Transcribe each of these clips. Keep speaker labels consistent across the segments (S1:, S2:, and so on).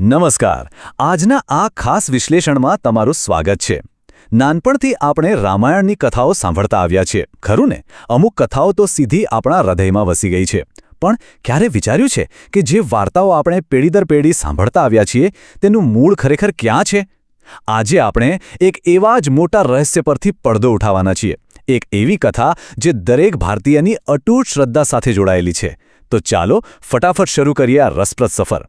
S1: નમસ્કાર. આજના આ ખાસ વિશ્લેષણમાં તમારું સ્વાગત છે. નાનપણથી આપણે રામાયણની કથાઓ સાંભળતા આવ્યા છીએ, ખરું ને? અમુક કથાઓ તો સીધી આપણા હૃદયમાં વસી ગઈ છે. પણ ક્યારે વિચાર્યું છે કે જે વાર્તાઓ આપણે પેઢી દર પેઢી સાંભળતા આવ્યા છીએ તેનું મૂળ ખરેખર ક્યાં છે? આજે આપણે એક એવા જ મોટા રહસ્ય પરથી પડદો ઉઠાવવાના છીએ. એક એવી કથા જે દરેક ભારતીયની અતૂટ શ્રદ્ધા સાથે જોડાયેલી છે. તો ચાલો ફટાફટ શરૂ કરીએ આ રસપ્રદ સફર.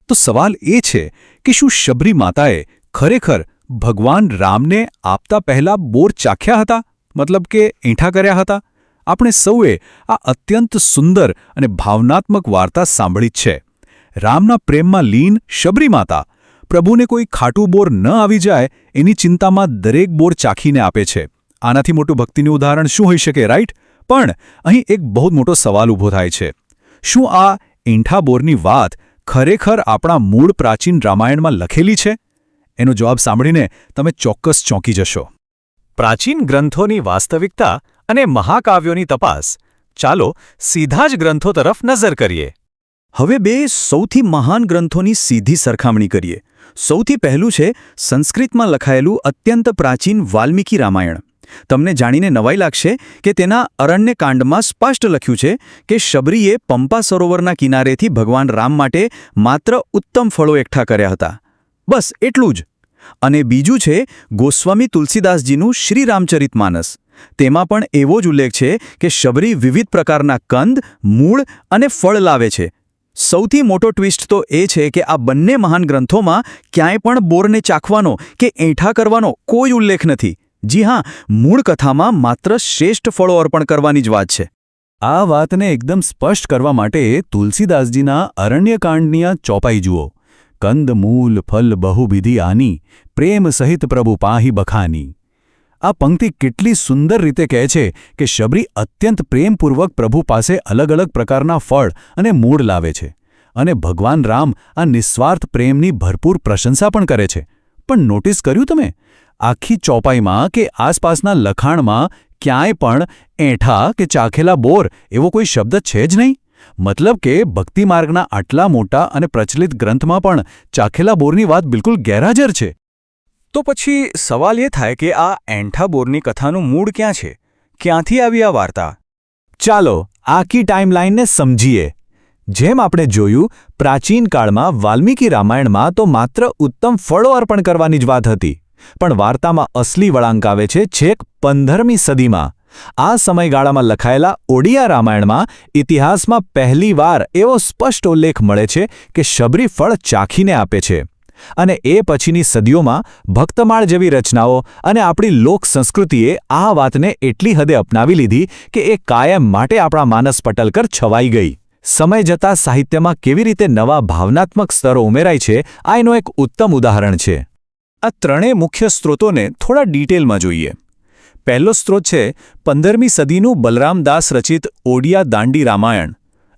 S1: તો સવાલ એ છે કે શું શબરી માતાએ ખરેખર ભગવાન રામને આપતા પહેલા બોર ચાખ્યા હતા, મતલબ કે એંઠા કર્યા હતા? આપણે સૌએ આ અત્યંત સુંદર અને ભાવનાત્મક વાર્તા સાંભળી જ છે. રામના પ્રેમમાં લીન શબરી માતા પ્રભુને કોઈ ખાટું બોર ન આવી જાય એની ચિંતામાં દરેક બોર ચાખીને આપે છે. આનાથી મોટું ભક્તિનું ઉદાહરણ શું હોઈ શકે, રાઈટ? પણ અહીં એક બહુ મોટો સવાલ ઊભો થાય છે. શું આ એંઠા બોરની વાત ખરેખર આપણા મૂળ પ્રાચીન રામાયણમાં લખેલી છે? એનો જવાબ સાંભળીને તમે ચોક્કસ ચોંકી જશો. પ્રાચીન ગ્રંથોની વાસ્તવિકતા અને મહાકાવ્યોની તપાસ. ચાલો સીધા જ ગ્રંથો તરફ નજર કરીએ.
S2: હવે બે સૌથી મહાન ગ્રંથોની સીધી સરખામણી કરીએ. સૌથી પહેલું છે સંસ્કૃતમાં લખાયેલું અત્યંત પ્રાચીન વાલ્મીકી રામાયણ. તમને જાણીને નવાઈ લાગશે કે તેના અરણ્યકાંડમાં સ્પષ્ટ લખ્યું છે કે શબરીએ પંપા સરોવરના કિનારેથી ભગવાન રામ માટે માત્ર ઉત્તમ ફળો એકઠા કર્યા હતા. બસ એટલું જ. અને બીજું છે ગોસ્વામી તુલસીદાસજીનું શ્રી રામચરિતમાનસ. તેમાં પણ એવો જ ઉલ્લેખ છે કે શબરી વિવિધ પ્રકારના કંદ, મૂળ અને ફળ લાવે છે. સૌથી મોટો ટ્વિસ્ટ તો એ છે કે આ બંને મહાન ગ્રંથોમાં ક્યાંય પણ બોરને ચાખવાનો કે એંઠા કરવાનો કોઈ ઉલ્લેખ નથી. જી હા, મૂળ કથામાં માત્ર શ્રેષ્ઠ ફળો અર્પણ કરવાની જ વાત છે.
S1: આ વાતને એકદમ સ્પષ્ટ કરવા માટે તુલસીદાસજીના અરણ્યકાંડની આ ચોપાઈ જુઓ. કંદ મૂલ ફલ બહુવિધિ આની, પ્રેમ સહિત પ્રભુ પાહી બખાની. આ પંક્તિ કેટલી સુંદર રીતે કહે છે કે શબરી અત્યંત પ્રેમપૂર્વક પ્રભુ પાસે અલગ અલગ પ્રકારના ફળ અને મૂળ લાવે છે. અને ભગવાન રામ આ નિસ્વાર્થ પ્રેમની ભરપૂર પ્રશંસા પણ કરે છે. પણ નોટિસ કર્યું તમે? આખી ચોપાઈમાં કે આસપાસના લખાણમાં ક્યાંય પણ એંઠા કે ચાખેલા બોર એવો કોઈ શબ્દ છે જ નહીં. મતલબ કે ભક્તિ માર્ગના આટલા મોટા અને પ્રચલિત ગ્રંથમાં પણ ચાખેલા બોરની વાત બિલકુલ ગેરહાજર છે. તો પછી સવાલ એ થાય કે આ એંઠા બોરની કથાનું મૂળ ક્યાં છે? ક્યાંથી આવી આ વાર્તા? ચાલો આખી ટાઈમલાઈનને સમજીએ. જેમ આપણે જોયું, પ્રાચીન કાળમાં વાલ્મીકી રામાયણમાં તો માત્ર ઉત્તમ ફળો અર્પણ કરવાની જ વાત હતી. પણ વાર્તામાં અસલી વળાંક આવે છે છેક 15મી સદીમાં. આ સમયગાળામાં લખાયેલા ઓડિયા રામાયણમાં ઇતિહાસમાં પહેલીવાર એવો સ્પષ્ટ ઉલ્લેખ મળે છે કે શબરી ફળ ચાખીને આપે છે. અને એ પછીની સદીઓમાં ભક્તમાળ જેવી રચનાઓ અને આપણી લોક સંસ્કૃતિએ આ વાતને એટલી હદે અપનાવી લીધી કે એ કાયમ માટે આપણા માનસ પટલ પર છવાઈ ગઈ. સમય જતાં સાહિત્યમાં કેવી રીતે નવા ભાવનાત્મક સ્તરો ઉમેરાય છે, આ એનું એક ઉત્તમ ઉદાહરણ છે. આ ત્રણેય મુખ્ય સ્ત્રોતોને થોડા ડિટેલમાં જોઈએ. પહેલો સ્ત્રોત છે 15મી સદીનું બલરામદાસ રચિત ઓડિયા દાંડી રામાયણ.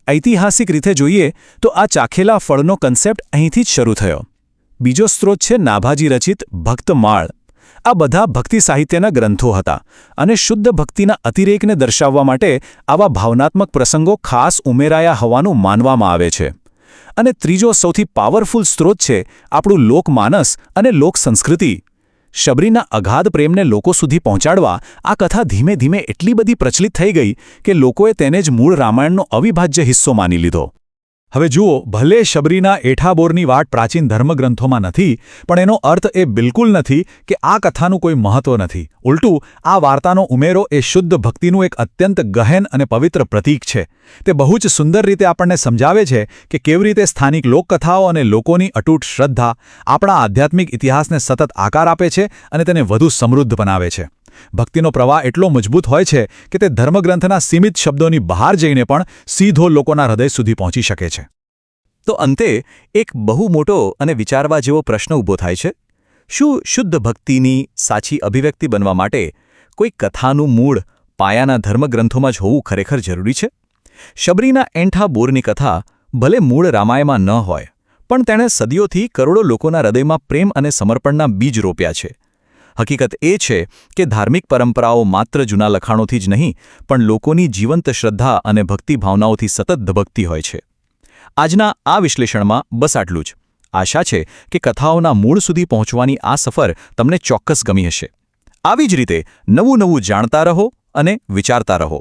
S1: ઐતિહાસિક રીતે જોઈએ તો આ ચાખેલા ફળનો કન્સેપ્ટ અહીંથી જ શરૂ થયો. બીજો સ્ત્રોત છે નાભાજી રચિત ભક્તમાળ. આ બધા ભક્તિ સાહિત્યના ગ્રંથો હતા અને શુદ્ધ ભક્તિના અતિરેકને દર્શાવવા માટે આવા ભાવનાત્મક પ્રસંગો ખાસ ઉમેરાયા હોવાનું માનવામાં આવે છે. અને ત્રીજો સૌથી પાવરફુલ સ્ત્રોત છે આપણું લોકમાનસ અને લોક સંસ્કૃતિ. શબરીના અગાધ પ્રેમને લોકો સુધી પહોંચાડવા આ કથા ધીમે ધીમે એટલી બધી પ્રચલિત થઈ ગઈ કે લોકોએ તેને જ મૂળ રામાયણનો અવિભાજ્ય હિસ્સો માની લીધો. હવે જુઓ, ભલે શબરીના એઠા બોરની વાત પ્રાચીન ધર્મગ્રંથોમાં નથી, પણ એનો અર્થ એ બિલકુલ નથી કે આ કથાનું કોઈ મહત્વ નથી. ઉલટું, આ વાર્તાનો ઉમેરો એ શુદ્ધ ભક્તિનું એક અત્યંત ગહેન અને પવિત્ર પ્રતીક છે. તે બહુ જ સુંદર રીતે આપણને સમજાવે છે કે કેવી રીતે સ્થાનિક લોકકથાઓ અને લોકોની અતૂટ શ્રદ્ધા આપણા આધ્યાત્મિક ઇતિહાસને સતત આકાર આપે છે અને તેને વધુ સમૃદ્ધ બનાવે છે. ભક્તિનો પ્રવાહ એટલો મજબૂત હોય છે કે તે ધર્મગ્રંથના સીમિત શબ્દોની બહાર જઈને પણ સીધો લોકોના હૃદય સુધી પહોંચી શકે છે. તો અંતે એક બહુ મોટો અને વિચારવા જેવો પ્રશ્ન ઊભો થાય છે. શું શુદ્ધ ભક્તિની સાચી અભિવ્યક્તિ બનવા માટે કોઈ કથાનું મૂળ પાયાના ધર્મગ્રંથોમાં જ હોવું ખરેખર જરૂરી છે? શબરીના એંઠા બોરની કથા ભલે મૂળ રામાયણમાં ન હોય, પણ તેણે સદીઓથી કરોડો લોકોના હૃદયમાં પ્રેમ અને સમર્પણના બીજ રોપ્યા છે. હકીકત એ છે કે ધાર્મિક પરંપરાઓ માત્ર જૂના લખાણોથી જ નહીં, પણ લોકોની જીવંત શ્રદ્ધા અને ભક્તિ ભાવનાઓથી સતત ધબકતી હોય છે. આજના આ વિશ્લેષણમાં બસ આટલું જ. આશા છે કે કથાઓના મૂળ સુધી પહોંચવાની આ સફર તમને ચોક્કસ ગમી હશે. આવી જ રીતે નવું જાણતા રહો અને વિચારતા રહો.